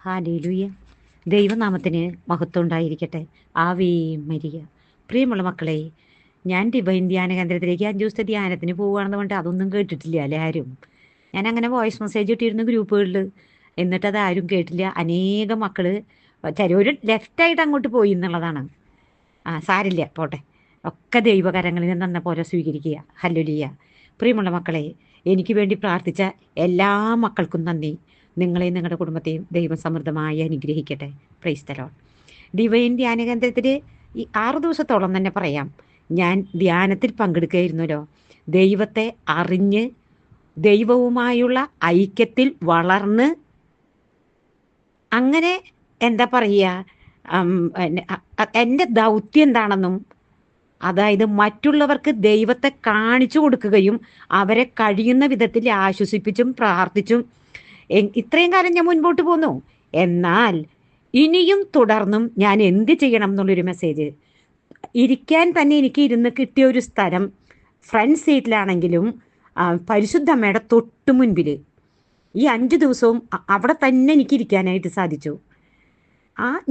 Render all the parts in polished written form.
Hallelujah. ദൈവനാമത്തിന് മഹത്വം ഉണ്ടായിരിക്കട്ടെ. Ave Maria. പ്രിയമുള്ള മക്കളെ, ഞാൻ ഡിവൈൻ ധ്യാന കേന്ദ്രത്തിലേക്ക് 5 ദിവസത്തെ ധ്യാനത്തിന് പോവുകയാണെന്ന് പറഞ്ഞിട്ട് അതൊന്നും കേട്ടിട്ടില്ല അല്ലേ ആരും. ഞാൻ അങ്ങനെ വോയിസ് മെസ്സേജ് ഇട്ടിരുന്നു ഗ്രൂപ്പുകളിൽ, എന്നിട്ട് അത് ആരും കേട്ടില്ല. അനേകം മക്കള് ചിലവർ ലെഫ്റ്റായിട്ട് അങ്ങോട്ട് പോയി എന്നുള്ളതാണ്. സാരില്ല, പോട്ടെ. ഒക്കെ ദൈവകരങ്ങളിൽ നിന്ന് എന്ന പോലെ സ്വീകരിക്കുക. ഹല്ലേലൂയ. പ്രിയമുള്ള മക്കളെ, എനിക്ക് വേണ്ടി പ്രാർത്ഥിച്ച എല്ലാ മക്കൾക്കും നന്ദി. നിങ്ങളെയും നിങ്ങളുടെ കുടുംബത്തെയും ദൈവം സമൃദ്ധമായി അനുഗ്രഹിക്കട്ടെ. Price the Lord. ഡിവൈൻ ധ്യാന കേന്ദ്രത്തിൽ ഈ 6 ദിവസത്തോളം തന്നെ പറയാം, ഞാൻ ധ്യാനത്തിൽ പങ്കെടുക്കുകയായിരുന്നല്ലോ. ദൈവത്തെ അറിഞ്ഞ് ദൈവവുമായുള്ള ഐക്യത്തിൽ വളർന്ന് അങ്ങനെ എന്താ പറയുക, എൻ്റെ ദൗത്യം എന്താണെന്നും, അതായത് മറ്റുള്ളവർക്ക് ദൈവത്തെ കാണിച്ചു കൊടുക്കുകയും അവരെ കഴിയുന്ന വിധത്തിൽ ആശ്വസിപ്പിച്ചും പ്രാർത്ഥിച്ചും ഇത്രയും കാലം ഞാൻ മുൻപോട്ട് പോന്നു. എന്നാൽ ഇനിയും തുടർന്നും ഞാൻ എന്ത് ചെയ്യണം എന്നുള്ളൊരു മെസ്സേജ്. ഇരിക്കാൻ തന്നെ എനിക്ക് ഇരുന്ന് കിട്ടിയ ഒരു സ്ഥലം ഫ്രണ്ട് സീറ്റിലാണെങ്കിലും പരിശുദ്ധമ്മയുടെ തൊട്ട് മുൻപിൽ ഈ 5 ദിവസവും അവിടെ തന്നെ എനിക്ക് ഇരിക്കാനായിട്ട് സാധിച്ചു.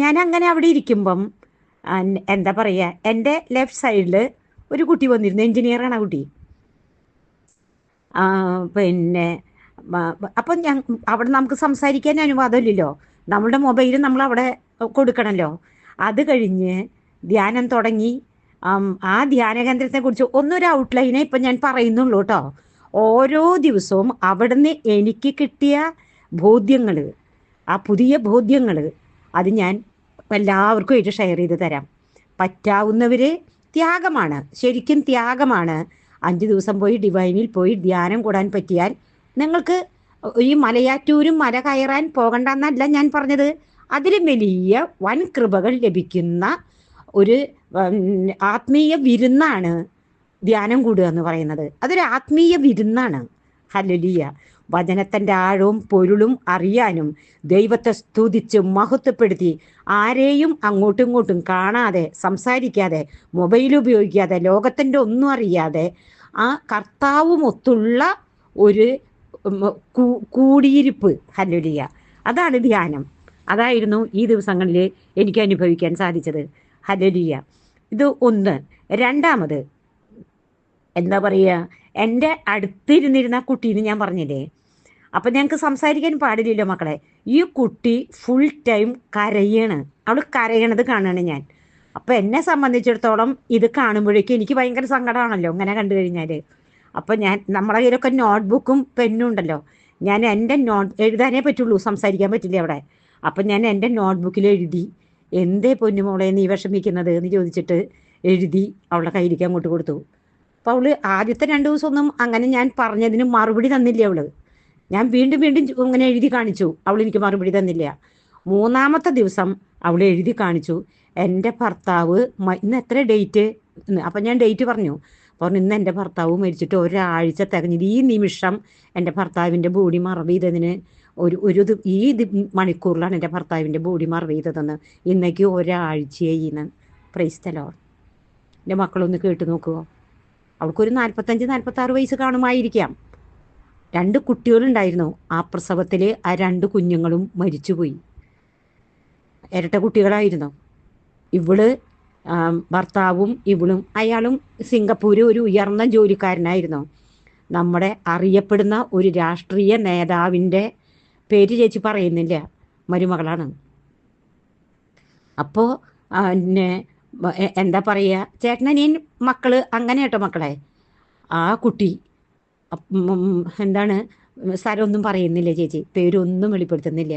ഞാൻ അങ്ങനെ അവിടെ ഇരിക്കുമ്പം എന്താ പറയുക, എൻ്റെ ലെഫ്റ്റ് സൈഡിൽ ഒരു കുട്ടി വന്നിരുന്നു. എൻജിനീയറാണ് ആ കുട്ടി. പിന്നെ അപ്പം അവിടെ നമുക്ക് സംസാരിക്കാൻ അനുവാദമില്ലല്ലോ. നമ്മളുടെ മൊബൈൽ നമ്മൾ അവിടെ കൊടുക്കണമല്ലോ. അത് കഴിഞ്ഞ് ധ്യാനം തുടങ്ങി. ആ ധ്യാന കേന്ദ്രത്തെക്കുറിച്ച് ഒന്നൊരു ഔട്ട്ലൈനെ ഇപ്പം ഞാൻ പറയുന്നുള്ളൂ കേട്ടോ. ഓരോ ദിവസവും അവിടുന്ന് എനിക്ക് കിട്ടിയ ബോധ്യങ്ങൾ, ആ പുതിയ ബോധ്യങ്ങൾ, അത് ഞാൻ എല്ലാവർക്കും ആയിട്ട് ഷെയർ ചെയ്ത് തരാം. പറ്റാവുന്നവർ ത്യാഗമാണ്, ശരിക്കും ത്യാഗമാണ്. 5 ദിവസം പോയി ഡിവൈനിൽ പോയി ധ്യാനം കൂടാൻ പറ്റിയാൽ നിങ്ങൾക്ക് ഈ മലയാറ്റൂരും മല കയറാൻ പോകണ്ടെന്നല്ല ഞാൻ പറഞ്ഞത്. അതിലും വലിയ വൻ കൃപകൾ ലഭിക്കുന്ന ഒരു ആത്മീയ വിരുന്നാണ് ധ്യാനം കൂടുക എന്ന് പറയുന്നത്. അതൊരു ആത്മീയ വിരുന്നാണ്. ഹല്ലേലൂയ. വചനത്തിൻ്റെ ആഴവും പൊരുളും അറിയാനും ദൈവത്തെ സ്തുതിച്ച് മഹത്വപ്പെടുത്തി ആരെയും അങ്ങോട്ടും ഇങ്ങോട്ടും കാണാതെ സംസാരിക്കാതെ മൊബൈൽ ഉപയോഗിക്കാതെ ലോകത്തിൻ്റെ ഒന്നും അറിയാതെ ആ കർത്താവുമൊത്തുള്ള ഒരു കൂടിയിരിപ്പ്. ഹല്ലേലൂയ. അതാണ് ധ്യാനം. അതായിരുന്നു ഈ ദിവസങ്ങളിൽ എനിക്ക് അനുഭവിക്കാൻ സാധിച്ചത്. ഹല്ലേലൂയ. ഇത് ഒന്ന്. രണ്ടാമത് എന്താ പറയുക, എൻ്റെ അടുത്തിരുന്നിരുന്ന കുട്ടീന്ന് ഞാൻ പറഞ്ഞില്ലേ. അപ്പം ഞങ്ങൾക്ക് സംസാരിക്കാൻ പാടില്ലല്ലോ മക്കളെ. ഈ കുട്ടി ഫുൾ ടൈം കരയാണ്. അവൾ കരയണത് കാണുകയാണ് ഞാൻ. അപ്പം എന്നെ സംബന്ധിച്ചിടത്തോളം ഇത് കാണുമ്പോഴേക്കും എനിക്ക് ഭയങ്കര സങ്കടമാണല്ലോ ഇങ്ങനെ കണ്ടു കഴിഞ്ഞാൽ. അപ്പം നമ്മളെ കയ്യിലൊക്കെ നോട്ട്ബുക്കും പെന്നും ഉണ്ടല്ലോ. ഞാൻ എൻ്റെ എഴുതാനേ പറ്റുള്ളൂ, സംസാരിക്കാൻ പറ്റില്ല അവിടെ. അപ്പം ഞാൻ എൻ്റെ നോട്ട്ബുക്കിൽ എഴുതി, എന്തേ പൊന്നുമോളെ നീ വിഷമിക്കുന്നത് എന്ന് ചോദിച്ചിട്ട് എഴുതി അവളുടെ കയ്യിലേക്ക് അങ്ങോട്ട് കൊടുത്തു. അപ്പോൾ അവൾ ആദ്യത്തെ 2 ദിവസമൊന്നും അങ്ങനെ ഞാൻ പറഞ്ഞതിന് മറുപടി തന്നില്ല. ഞാൻ വീണ്ടും വീണ്ടും ഇങ്ങനെ എഴുതി കാണിച്ചു, അവൾ എനിക്ക് മറുപടി തന്നില്ല. 3-ാമത്തെ ദിവസം അവൾ എഴുതി കാണിച്ചു, എൻ്റെ ഭർത്താവ് ഇന്ന് എത്ര ഡേറ്റ്. അപ്പം ഞാൻ ഡേറ്റ് പറഞ്ഞു. ഇന്ന് എൻ്റെ ഭർത്താവ് മരിച്ചിട്ട് ഒരാഴ്ച തികഞ്ഞത്. ഈ നിമിഷം എൻ്റെ ഭർത്താവിൻ്റെ ബോഡി മറവ് ചെയ്തതിന് ഈ മണിക്കൂറിലാണ് എൻ്റെ ഭർത്താവിൻ്റെ ബോഡി മറവ് ചെയ്തതെന്ന്. ഇന്നേക്ക് ഒരാഴ്ചയായി. Price the Lord. എൻ്റെ മക്കളൊന്ന് കേട്ട് നോക്കുമോ. അവൾക്കൊരു 45-46 വയസ്സ് കാണുമായിരിക്കാം. 2 കുട്ടികളുണ്ടായിരുന്നു. ആ പ്രസവത്തിൽ ആ 2 കുഞ്ഞുങ്ങളും മരിച്ചുപോയി. ഇരട്ട കുട്ടികളായിരുന്നു. ഇവള് ഭർത്താവും ഇവളും. അയാളും സിംഗപ്പൂര് ഒരു ഉയർന്ന ജോലിക്കാരനായിരുന്നു. നമ്മുടെ അറിയപ്പെടുന്ന ഒരു രാഷ്ട്രീയ നേതാവിൻ്റെ പേര് ചേച്ചി പറയുന്നില്ല, മരുമകളാണ്. അപ്പോൾ എന്താ പറയുക, ചേട്ടനനിയൻ മക്കള് അങ്ങനെ കേട്ടോ മക്കളെ. ആ കുട്ടി എന്താണ്, സ്ഥലമൊന്നും പറയുന്നില്ല ചേച്ചി, പേരൊന്നും വെളിപ്പെടുത്തുന്നില്ല.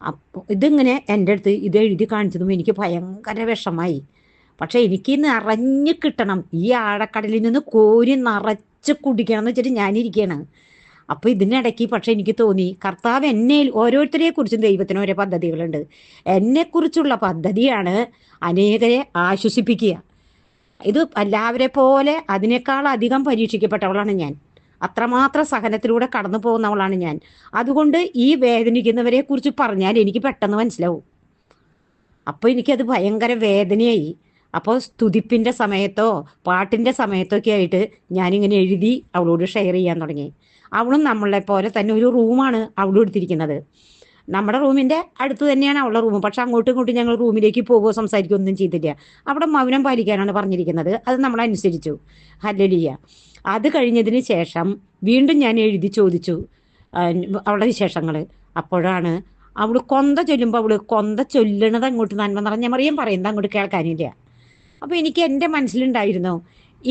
അപ്പോൾ ഇതിങ്ങനെ എൻ്റെ അടുത്ത് ഇത് എഴുതി കാണിച്ചതും എനിക്ക് ഭയങ്കര വിഷമായി. പക്ഷെ എനിക്ക് നിറഞ്ഞു കിട്ടണം, ഈ ആഴക്കടലിൽ നിന്ന് കോരി നിറച്ച് കുടിക്കണം എന്ന് വെച്ചിട്ട് ഞാനിരിക്കുകയാണ്. അപ്പോൾ ഇതിനിടയ്ക്ക് പക്ഷെ എനിക്ക് തോന്നി, കർത്താവ് എന്നെ, ഓരോരുത്തരെ കുറിച്ചും ദൈവത്തിന് ഓരോ പദ്ധതികളുണ്ട്. എന്നെക്കുറിച്ചുള്ള പദ്ധതിയാണ് അനേകരെ ആശ്വസിപ്പിക്കുക. ഇത് എല്ലാവരെ പോലെ അതിനേക്കാൾ അധികം പരീക്ഷിക്കപ്പെട്ടവളാണ് ഞാൻ. അത്രമാത്രം സഹനത്തിലൂടെ കടന്നു പോകുന്നവളാണ് ഞാൻ. അതുകൊണ്ട് ഈ വേദനിക്കുന്നവരെ കുറിച്ച് പറഞ്ഞാൽ എനിക്ക് പെട്ടെന്ന് മനസ്സിലാവും. അപ്പോൾ എനിക്കത് ഭയങ്കര വേദനയായി. അപ്പോൾ സ്തുതിപ്പിൻ്റെ സമയത്തോ പാട്ടിൻ്റെ സമയത്തോ ഒക്കെ ആയിട്ട് ഞാനിങ്ങനെ എഴുതി അവളോട് ഷെയർ ചെയ്യാൻ തുടങ്ങി. അവളും നമ്മളെ പോലെ തന്നെ ഒരു റൂമാണ് അവളും എടുത്തിരിക്കുന്നത്. നമ്മുടെ റൂമിൻ്റെ അടുത്ത് തന്നെയാണ് അവളുടെ റൂം. പക്ഷെ അങ്ങോട്ടും ഇങ്ങോട്ടും ഞങ്ങൾ റൂമിലേക്ക് പോകുകയോ സംസാരിക്കുകയോ ഒന്നും ചെയ്തില്ല. അവിടെ മൗനം പാലിക്കാനാണ് പറഞ്ഞിരിക്കുന്നത്. അത് നമ്മളനുസരിച്ചു. ഹല്ലേലൂയ. അത് കഴിഞ്ഞതിന് ശേഷം വീണ്ടും ഞാൻ എഴുതി ചോദിച്ചു അവളുടെ വിശേഷങ്ങൾ. അപ്പോഴാണ് അവൾ കൊന്ത ചൊല്ലുമ്പോൾ അവൾ കൊന്ത ചൊല്ലണത് അങ്ങോട്ട് നന്മ നിറഞ്ഞ മറിയം പറയുന്നത് അങ്ങോട്ട് കേൾക്കാനില്ല. അപ്പോൾ എനിക്ക് എൻ്റെ മനസ്സിലുണ്ടായിരുന്നു,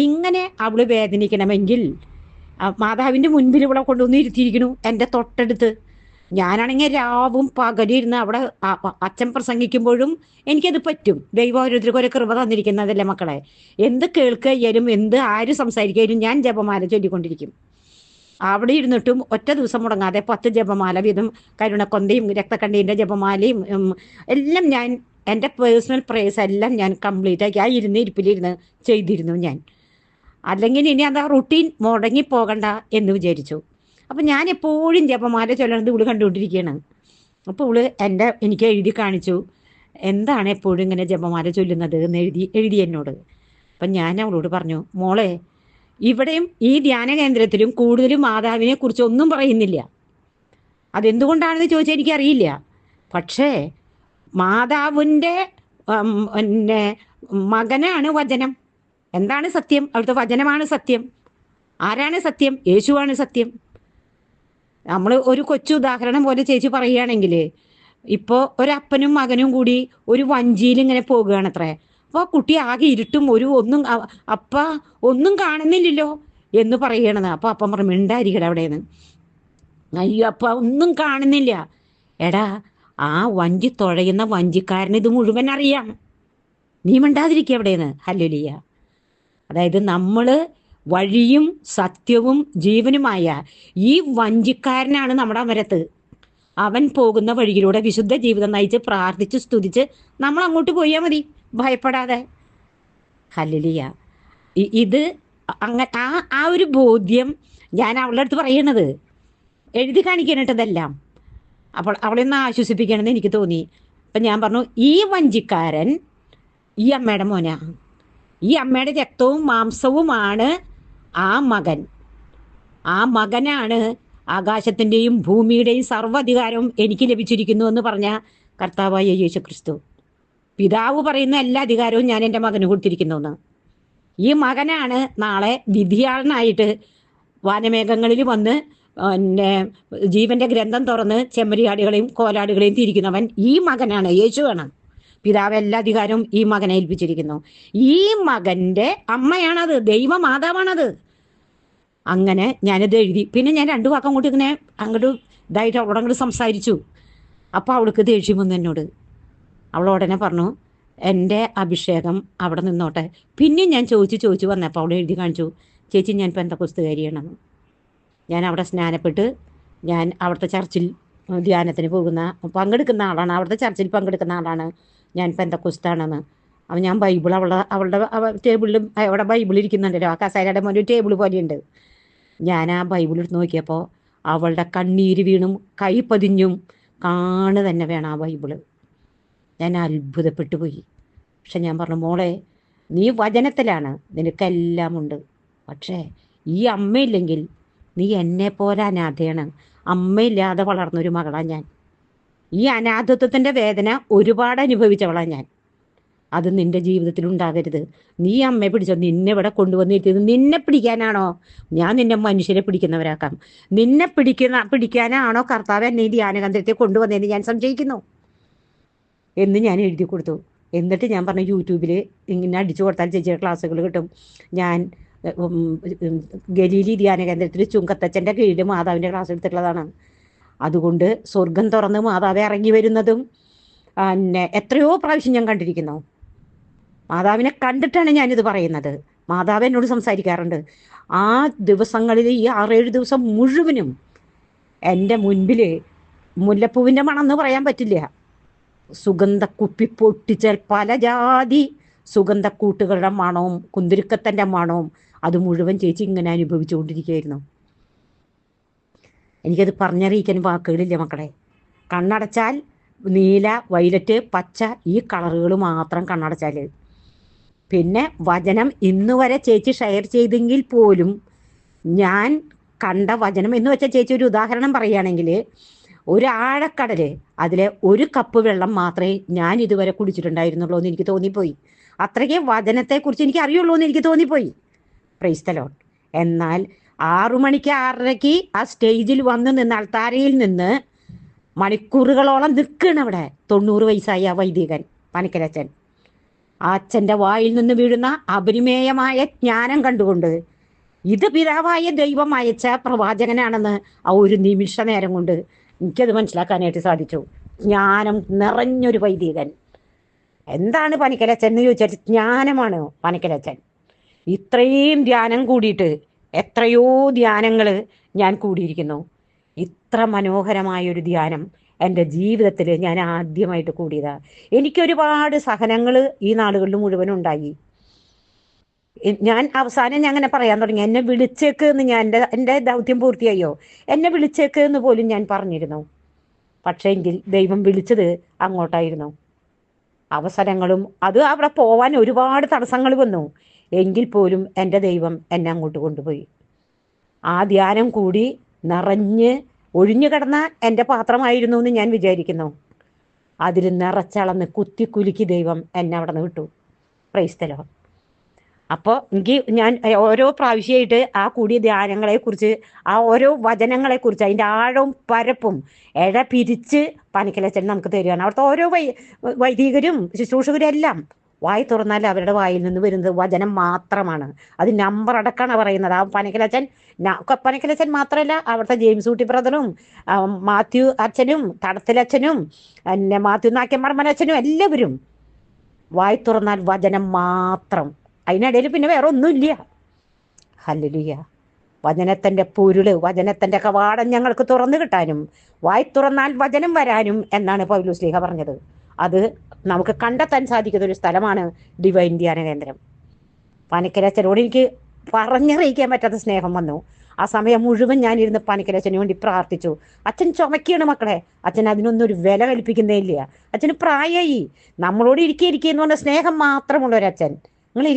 ഇങ്ങനെ അവൾ വേദനിക്കണമെങ്കിൽ മാതാവിൻ്റെ മുൻപിൽ ഇവിടെ കൊണ്ടുവന്ന് ഇരുത്തിയിരിക്കണു എൻ്റെ തൊട്ടടുത്ത്. ഞാനാണെങ്കിൽ രാവും പകലിരുന്ന് അവിടെ അച്ഛൻ പ്രസംഗിക്കുമ്പോഴും എനിക്കത് പറ്റും. ദൈവം ഓരോരുത്തർക്കും ഒരു കൃപ തന്നിരിക്കുന്നതല്ലേ മക്കളെ. എന്ത് കേൾക്കുകയാലും എന്ത് ആര് സംസാരിക്കുകയാലും ഞാൻ ജപമാല ചൊല്ലിക്കൊണ്ടിരിക്കും. അവിടെ ഇരുന്നിട്ടും ഒറ്റ ദിവസം മുടങ്ങാതെ 10 ജപമാല വീതം കരുണക്കൊന്തയും രക്തക്കണ്ണീൻ്റെ ജപമാലയും എല്ലാം ഞാൻ എൻ്റെ പേഴ്സണൽ പ്രേയേഴ്സ് എല്ലാം ഞാൻ കംപ്ലീറ്റ് ആക്കി ആ ഇരിപ്പിലിരുന്ന് ചെയ്തിരുന്നു ഞാൻ. അല്ലെങ്കിൽ ഇനി അത് ആ റുട്ടീൻ മുടങ്ങിപ്പോകണ്ട എന്ന് വിചാരിച്ചു. അപ്പം ഞാൻ എപ്പോഴും ജപമാല ചൊല്ലണത് ഇവള് കണ്ടുകൊണ്ടിരിക്കുകയാണ്. അപ്പോൾ ഇവള് എനിക്ക് എഴുതി കാണിച്ചു, എന്താണ് എപ്പോഴും ഇങ്ങനെ ജപമാല ചൊല്ലുന്നത് എന്ന് എഴുതി എന്നോട്. അപ്പം ഞാൻ അവളോട് പറഞ്ഞു, മോളെ, ഇവിടെയും ഈ ധ്യാന കേന്ദ്രത്തിലും കൂടുതലും മാതാവിനെ കുറിച്ച് ഒന്നും പറയുന്നില്ല. അതെന്തുകൊണ്ടാണെന്ന് ചോദിച്ചാൽ എനിക്കറിയില്ല. പക്ഷേ മാതാവിൻ്റെ പിന്നെ മകനാണ് വചനം. എന്താണ് സത്യം? അവിടുത്തെ വചനമാണ് സത്യം. ആരാണ് സത്യം? യേശുവാണ് സത്യം. നമ്മൾ ഒരു കൊച്ചു ഉദാഹരണം പോലെ ചേച്ചി പറയുകയാണെങ്കിൽ, ഇപ്പോൾ ഒരപ്പനും മകനും കൂടി ഒരു വഞ്ചിയിൽ ഇങ്ങനെ പോകുകയാണത്രേ. അപ്പോൾ കുട്ടി ആകെ ഇരുട്ടും അപ്പ ഒന്നും കാണുന്നില്ലല്ലോ എന്ന് പറയണത്. അപ്പോൾ അപ്പം പറഞ്ഞു, മിണ്ടായിരിക്കട്ടെ അവിടെയെന്ന്. അയ്യോ അപ്പ ഒന്നും കാണുന്നില്ല. എടാ, ആ വഞ്ചി തുഴയുന്ന വഞ്ചിക്കാരന് ഇത് മുഴുവൻ അറിയാം. നീ മിണ്ടാതിരിക്കുക അവിടെയെന്ന്. ഹല്ലേലൂയ. അതായത് നമ്മൾ വഴിയും സത്യവും ജീവനുമായ ഈ വഞ്ചിക്കാരനാണ് നമ്മുടെ അമരത്ത്. അവൻ പോകുന്ന വഴിയിലൂടെ വിശുദ്ധ ജീവിതം നയിച്ച് പ്രാർത്ഥിച്ച് സ്തുതിച്ച് നമ്മൾ അങ്ങോട്ട് പോയാൽ മതി, ഭയപ്പെടാതെ. ഹല്ലേലൂയ. ഇത് അങ്ങനെ ആ ഒരു ബോധ്യം ഞാൻ അവളുടെ അടുത്ത് പറയണത്, എഴുതി കാണിക്കാനിട്ടതെല്ലാം. അപ്പോൾ അവളെ ഒന്ന് ആശ്വസിപ്പിക്കണമെന്ന് എനിക്ക് തോന്നി. അപ്പം ഞാൻ പറഞ്ഞു, ഈ വഞ്ചിക്കാരൻ ഈ അമ്മയുടെ മോനാ. ഈ അമ്മയുടെ രക്തവും മാംസവുമാണ് ആ മകൻ. ആ മകനാണ് ആകാശത്തിൻ്റെയും ഭൂമിയുടെയും സർവ്വാധികാരവും എനിക്ക് ലഭിച്ചിരിക്കുന്നു എന്ന് പറഞ്ഞ കർത്താവായ യേശു ക്രിസ്തു. പിതാവ് പറയുന്ന എല്ലാ അധികാരവും ഞാൻ എൻ്റെ മകന് കൊടുത്തിരിക്കുന്നു എന്ന്. ഈ മകനാണ് നാളെ വിധിയാളനായിട്ട് വാനമേഘങ്ങളിൽ വന്ന് പിന്നെ ജീവന്റെ ഗ്രന്ഥം തുറന്ന് ചെമ്മരിയാടുകളെയും കോലാടുകളെയും തിരിക്കുന്നവൻ ഈ മകനാണ്, യേശുവാണ്. പിതാവ് എല്ലാ അധികാരവും ഈ മകനെ ഏൽപ്പിച്ചിരിക്കുന്നു. ഈ മകൻ്റെ അമ്മയാണത്, ദൈവമാതാവാണത്. അങ്ങനെ ഞാനിത് എഴുതി. പിന്നെ ഞാൻ 2 വാക്കം കൂട്ടി ഇങ്ങനെ അങ്ങോട്ട് ഇതായിട്ട് അവളോട് അങ്ങോട്ട് സംസാരിച്ചു. അപ്പോൾ അവൾക്ക് ദേഷ്യം വന്നു എന്നോട്. അവൾ ഉടനെ പറഞ്ഞു, എൻ്റെ അഭിഷേകം അവിടെ നിന്നോട്ടെ. പിന്നെയും ഞാൻ ചോദിച്ചു വന്നപ്പോൾ അവൾ എഴുതി കാണിച്ചു, ചേച്ചി ഞാൻ പെന്തക്കോസ്തുകാരിയാണെന്ന്. ഞാൻ അവിടെ സ്നാനപ്പെട്ട് ഞാൻ അവിടുത്തെ ചർച്ചിൽ ധ്യാനത്തിന് പങ്കെടുക്കുന്ന ആളാണ്. അവിടുത്തെ ചർച്ചിൽ പങ്കെടുക്കുന്ന ആളാണ്. ഞാൻ പെന്തക്കോസ്താണെന്ന്. അപ്പം ഞാൻ ബൈബിൾ അവളുടെ ടേബിളിലും അവിടെ ബൈബിൾ ഇരിക്കുന്നുണ്ടല്ലോ, ആ കസേരയുടെ മുന്നിൽ ടേബിൾ പോലെയുണ്ട്. ഞാൻ ആ ബൈബിൾ എടുത്ത് നോക്കിയപ്പോൾ അവളുടെ കണ്ണീര് വീണും കൈ പതിഞ്ഞും തന്നെ വേണം ആ ബൈബിള്. ഞാൻ അത്ഭുതപ്പെട്ടു പോയി. പക്ഷെ ഞാൻ പറഞ്ഞു, മോളെ, നീ വചനത്തിലാണ്, നിനക്കെല്ലാം ഉണ്ട്. പക്ഷേ ഈ അമ്മയില്ലെങ്കിൽ നീ എന്നെപ്പോലെ അനാഥയാണ്. അമ്മയില്ലാതെ വളർന്നൊരു മകളാണ് ഞാൻ. ഈ അനാഥത്വത്തിൻ്റെ വേദന ഒരുപാട് അനുഭവിച്ചവളാണ് ഞാൻ. അത് നിൻ്റെ ജീവിതത്തിൽ ഉണ്ടാകരുത്. നീ അമ്മയെ പിടിച്ചോ. നിന്നെ ഇവിടെ കൊണ്ടുവന്നിരുത്തിയത് നിന്നെ പിടിക്കാനാണോ? ഞാൻ നിന്നെ മനുഷ്യരെ പിടിക്കുന്നവരാക്കാം. നിന്നെ പിടിക്കാനാണോ കർത്താവ് എന്നെ ഈ ധ്യാനകേന്ദ്രത്തിൽ കൊണ്ടുവന്നതെന്ന് ഞാൻ സംശയിക്കുന്നു എന്ന് ഞാൻ എഴുതി കൊടുത്തു. എന്നിട്ട് ഞാൻ പറഞ്ഞു, യൂട്യൂബിൽ ഇങ്ങനെ അടിച്ചു കൊടുത്താൽ ചേച്ചിയുടെ ക്ലാസ്സുകൾ കിട്ടും. ഞാൻ ഗലീലി ധ്യാന കേന്ദ്രത്തിൽ ചുങ്കത്തച്ഛൻ്റെ കീഴിൽ മാതാവിൻ്റെ ക്ലാസ് എടുത്തിട്ടുള്ളതാണ്. അതുകൊണ്ട് സ്വർഗം തുറന്ന് മാതാവെ ഇറങ്ങി വരുന്നതും പിന്നെ എത്രയോ പ്രാവശ്യം ഞാൻ കണ്ടിരിക്കുന്നു. മാതാവിനെ കണ്ടിട്ടാണ് ഞാനിത് പറയുന്നത്. മാതാവ് എന്നോട് സംസാരിക്കാറുണ്ട്. ആ ദിവസങ്ങളിൽ ഈ 6-7 ദിവസം മുഴുവനും എൻ്റെ മുൻപിൽ മുല്ലപ്പൂവിൻ്റെ മണം എന്ന് പറയാൻ പറ്റില്ല, സുഗന്ധക്കുപ്പി പൊട്ടിച്ചാൽ പല ജാതി സുഗന്ധക്കൂട്ടുകളുടെ മണവും കുന്തിരിക്കത്തിൻ്റെ മണവും അത് മുഴുവൻ ചേച്ചി ഇങ്ങനെ അനുഭവിച്ചുകൊണ്ടിരിക്കുകയായിരുന്നു. എനിക്കത് പറഞ്ഞറിയിക്കാൻ വാക്കുകളില്ല മക്കളെ. കണ്ണടച്ചാൽ നീല, വയലറ്റ്, പച്ച ഈ കളറുകൾ മാത്രം കണ്ണടച്ചാൽ. പിന്നെ വചനം ഇന്ന് വരെ ചേച്ചി ഷെയർ ചെയ്തെങ്കിൽ പോലും ഞാൻ കണ്ട വചനം എന്ന് വെച്ചാൽ, ചേച്ചി ഒരു ഉദാഹരണം പറയുകയാണെങ്കിൽ, ഒരു ആഴക്കടല്, അതിലെ ഒരു കപ്പ് വെള്ളം മാത്രമേ ഞാൻ ഇതുവരെ കുടിച്ചിട്ടുണ്ടായിരുന്നുള്ളൂ എന്ന് എനിക്ക് തോന്നിപ്പോയി. അത്രയ്ക്ക് വചനത്തെക്കുറിച്ച് എനിക്ക് അറിയുള്ളൂ എന്ന് എനിക്ക് തോന്നിപ്പോയി. Praise the lord. എന്നാൽ 6 മണിക്ക് 6:30 ആ സ്റ്റേജിൽ വന്ന് നിന്ന് അൾത്താരയിൽ നിന്ന് മണിക്കൂറുകളോളം നിൽക്കണം അവിടെ. 90 വയസ്സായി ആ വൈദികൻ പനക്കലച്ചൻ. ആ അച്ഛൻ്റെ വായിൽ നിന്ന് വീഴുന്ന അപരിമേയമായ ജ്ഞാനം കണ്ടുകൊണ്ട് ഇത് പിതാവായ ദൈവം അയച്ച പ്രവാചകനാണെന്ന് ആ ഒരു നിമിഷ നേരം കൊണ്ട് എനിക്കത് മനസ്സിലാക്കാനായിട്ട് സാധിച്ചു. ജ്ഞാനം നിറഞ്ഞൊരു വൈദികൻ. എന്താണ് പനക്കലച്ചൻ എന്ന് ചോദിച്ചാൽ ജ്ഞാനമാണ് പനക്കലച്ചൻ. ഇത്രയും ധ്യാനം കൂടിയിട്ട് എത്രയോ ധ്യാനങ്ങൾ ഞാൻ കൂടിയിരിക്കുന്നു. ഇത്ര മനോഹരമായൊരു ധ്യാനം എൻ്റെ ജീവിതത്തിൽ ഞാൻ ആദ്യമായിട്ട് കൂടിയതാണ്. എനിക്കൊരുപാട് സഹനങ്ങൾ ഈ നാടുകളിൽ മുഴുവൻ ഉണ്ടായി. ഞാൻ അവസാനം ഞാൻ അങ്ങനെ പറയാൻ തുടങ്ങി, എന്നെ വിളിച്ചേക്ക് എന്ന്. ഞാൻ എൻ്റെ ദൗത്യം പൂർത്തിയായോ, എന്നെ വിളിച്ചേക്ക് എന്ന് പോലും ഞാൻ പറഞ്ഞിരുന്നു. പക്ഷേ എങ്കിൽ ദൈവം വിളിച്ചത് അങ്ങോട്ടായിരുന്നു. അവസരങ്ങളും അത് അവിടെ പോവാൻ ഒരുപാട് തടസ്സങ്ങൾ വന്നു. എങ്കിൽ പോലും എൻ്റെ ദൈവം എന്നെ അങ്ങോട്ട് കൊണ്ടുപോയി. ആ ധ്യാനം കൂടി നിറഞ്ഞ് ഒഴിഞ്ഞു കിടന്ന എൻ്റെ പാത്രമായിരുന്നു എന്ന് ഞാൻ വിചാരിക്കുന്നു. അതിൽ നിറച്ചളന്ന് കുത്തിക്കുലുക്കി ദൈവം എന്നെ അവിടെ നിന്ന് വിട്ടു. Price the Lord. അപ്പോൾ ഞാൻ ഓരോ പ്രാവശ്യമായിട്ട് ആ കൂടിയ ധ്യാനങ്ങളെക്കുറിച്ച്, ആ ഓരോ വചനങ്ങളെക്കുറിച്ച്, അതിൻ്റെ ആഴവും പരപ്പും ഇഴ പിരിച്ച് പനക്കലച്ചൻ നമുക്ക് തരികയാണ്. അവിടുത്തെ ഓരോ വൈദികരും ശുശ്രൂഷകരും എല്ലാം വായി തുറന്നാൽ അവരുടെ വായിൽ നിന്ന് വരുന്നത് വചനം മാത്രമാണ്. അത് നമ്പർ അടക്കമാണ് പറയുന്നത്. ആ പനക്കലച്ചൻ മാത്രമല്ല, അവിടുത്തെ ജെയിംസ് ഊട്ടി ബ്രദറും മാത്യു അച്ഛനും തടത്തിലച്ഛനും പിന്നെ മാത്യു നാക്യമ്മർമ്മനച്ഛനും എല്ലാവരും വായി തുറന്നാൽ വചനം മാത്രം. അതിനിടയിൽ പിന്നെ വേറെ ഒന്നുമില്ല. ഹല്ലേലൂയ. വചനത്തിൻ്റെ പൊരുള്, വചനത്തിൻ്റെ കവാടം ഞങ്ങൾക്ക് തുറന്നു കിട്ടാനും വായി തുറന്നാൽ വചനം വരാനും എന്നാണ് പൗലോസ് ശ്ലീഹ പറഞ്ഞത്. അത് നമുക്ക് കണ്ടെത്താൻ സാധിക്കുന്ന ഒരു സ്ഥലമാണ് ഡിവൈൻ ധ്യാന കേന്ദ്രം. പനക്കലച്ചനോട് എനിക്ക് പറഞ്ഞറിയിക്കാൻ പറ്റാത്ത സ്നേഹം വന്നു. ആ സമയം മുഴുവൻ ഞാനിരുന്ന് പനക്കലച്ചന് വേണ്ടി പ്രാർത്ഥിച്ചു. അച്ഛൻ ചുമക്കുകയാണ് മക്കളെ. അച്ഛൻ അതിനൊന്നും ഒരു വില കൽപ്പിക്കുന്നേ ഇല്ല. അച്ഛന് പ്രായമായി. നമ്മളോട് ഇരിക്കുന്നു പറഞ്ഞ സ്നേഹം മാത്രമുള്ള ഒരച്ഛൻ. നിങ്ങൾ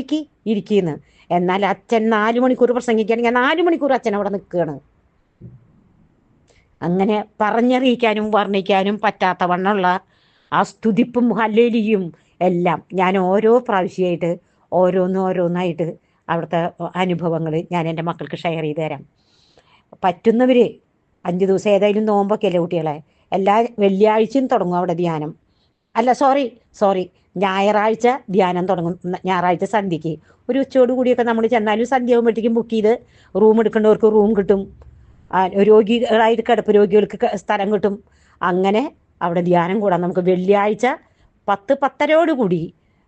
ഇരിക്കുന്നു. എന്നാൽ അച്ഛൻ 4 മണിക്കൂർ പ്രസംഗിക്കുകയാണെങ്കിൽ 4 മണിക്കൂർ അച്ഛൻ അവിടെ നിൽക്കുകയാണ്. അങ്ങനെ പറഞ്ഞറിയിക്കാനും വർണ്ണിക്കാനും പറ്റാത്ത വണ്ണമുള്ള ആ സ്തുതിപ്പും ഹല്ലേലൂയയും എല്ലാം ഞാൻ ഓരോ പ്രാവശ്യമായിട്ട് ഓരോന്നായിട്ട് അവിടുത്തെ അനുഭവങ്ങൾ ഞാൻ എൻ്റെ മക്കൾക്ക് ഷെയർ ചെയ്ത് തരാം. പറ്റുന്നവർ 5 ദിവസം ഏതായാലും നോമ്പൊക്കെ അല്ലേ കുട്ടികളെ, എല്ലാ വെള്ളിയാഴ്ചയും തുടങ്ങും അവിടെ ധ്യാനം. അല്ല സോറി ഞായറാഴ്ച ധ്യാനം തുടങ്ങും. ഞായറാഴ്ച സന്ധ്യയ്ക്ക് ഒരു ഉച്ചയോട് കൂടിയൊക്കെ നമ്മൾ ചെന്നാലും സന്ധ്യ ആകുമ്പോഴത്തേക്കും ബുക്ക് ചെയ്ത് റൂം എടുക്കേണ്ടവർക്ക് റൂം കിട്ടും. രോഗികളായിട്ട് കിടപ്പ് രോഗികൾക്ക് സ്ഥലം കിട്ടും. അങ്ങനെ അവിടെ ധ്യാനം കൂടാം നമുക്ക്. വെള്ളിയാഴ്ച 10-10:30 കൂടി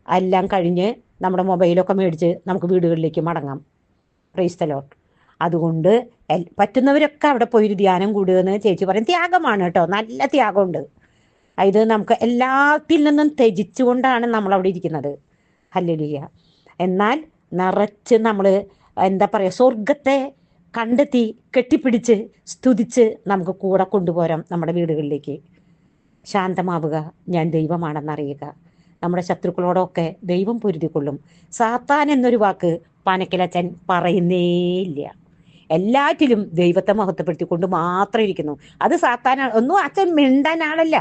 എല്ലാം കഴിഞ്ഞ് നമ്മുടെ മൊബൈലൊക്കെ മേടിച്ച് നമുക്ക് വീടുകളിലേക്ക് മടങ്ങാം. Price the Lord. അതുകൊണ്ട് പറ്റുന്നവരൊക്കെ അവിടെ പോയി ധ്യാനം കൂടുകയെന്ന് ചേച്ചി പറയും. ത്യാഗമാണ് കേട്ടോ, നല്ല ത്യാഗമുണ്ട്. ഇത് നമുക്ക് എല്ലാത്തിൽ നിന്നും ത്യജിച്ചുകൊണ്ടാണ് നമ്മളവിടെ ഇരിക്കുന്നത്. ഹല്ലേലൂയ. എന്നാൽ നിറച്ച് നമ്മൾ എന്താ പറയുക, സ്വർഗത്തെ കണ്ടെത്തി കെട്ടിപ്പിടിച്ച് സ്തുതിച്ച് നമുക്ക് കൂടെ കൊണ്ടുപോരാം നമ്മുടെ വീടുകളിലേക്ക്. ശാന്തമാവുക, ഞാൻ ദൈവമാണെന്നറിയുക. നമ്മുടെ ശത്രുക്കളോടൊക്കെ ദൈവം പൊരുതിക്കൊള്ളും. സാത്താൻ എന്നൊരു വാക്ക് പനക്കലച്ചൻ പറയുന്നേയില്ല. എല്ലാറ്റിലും ദൈവത്തെ മഹത്വപ്പെടുത്തിക്കൊണ്ട് മാത്രം ഇരിക്കുന്നു. അത് സാത്താൻ ഒന്നും അച്ഛൻ മിണ്ടാൻ ആളല്ല.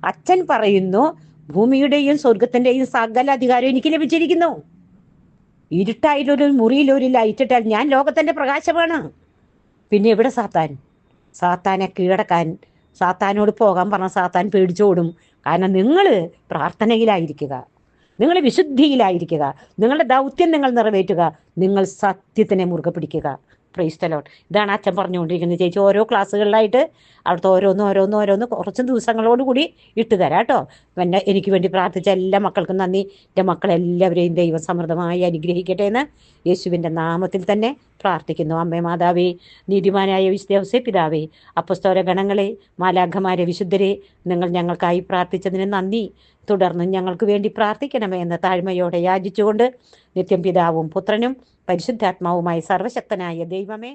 അച്ഛൻ പറയുന്നു, ഭൂമിയുടെയും സ്വർഗത്തിൻ്റെയും സകല അധികാരം എനിക്ക് ലഭിച്ചിരിക്കുന്നു. ഇരുട്ടായിട്ടൊരു മുറിയിൽ ഒരു ലൈറ്റ് ഇട്ടാൽ ഞാൻ ലോകത്തിൻ്റെ പ്രകാശമാണ്. പിന്നെ എവിടെ സാത്താനെ കീഴടക്കാൻ, സാത്താനോട് പോകാൻ പറഞ്ഞ സാത്താൻ പേടിച്ചോടും. കാരണം നിങ്ങൾ പ്രാർത്ഥനയിലായിരിക്കുക, നിങ്ങൾ വിശുദ്ധിയിലായിരിക്കുക, നിങ്ങളുടെ ദൗത്യം നിങ്ങൾ നിറവേറ്റുക, നിങ്ങൾ സത്യത്തിനെ മുറുകെ പിടിക്കുക. Price the Lord. ഇതാണ് അച്ഛൻ പറഞ്ഞുകൊണ്ടിരിക്കുന്നത്. ചേച്ചി ഓരോ ക്ലാസ്സുകളിലായിട്ട് അവിടുത്തെ ഓരോന്ന് കുറച്ച് ദിവസങ്ങളോടുകൂടി ഇട്ട് തരാം കേട്ടോ. പിന്നെ എനിക്ക് വേണ്ടി പ്രാർത്ഥിച്ച എല്ലാ മക്കൾക്കും നന്ദി. എൻ്റെ മക്കളെല്ലാവരെയും ദൈവം സമൃദ്ധമായി അനുഗ്രഹിക്കട്ടെ എന്ന് യേശുവിൻ്റെ നാമത്തിൽ തന്നെ പ്രാർത്ഥിക്കുന്നു. അമ്മേ മാതാവേ, നീതിമാനായ വിശുദ്ധ പിതാവേ, അപ്പസ്തോല ഗണങ്ങളെ, മാലാഖമാരെ, വിശുദ്ധരെ, നിങ്ങൾ ഞങ്ങൾക്കായി പ്രാർത്ഥിച്ചതിന് നന്ദി. തുടർന്നും ഞങ്ങൾക്ക് വേണ്ടി പ്രാർത്ഥിക്കണമേ എന്ന താഴ്മയോടെ യാചിച്ചുകൊണ്ട് നിത്യം പിതാവും പുത്രനും പരിശുദ്ധാത്മാവുമായി സർവശക്തനായ ദൈവമേ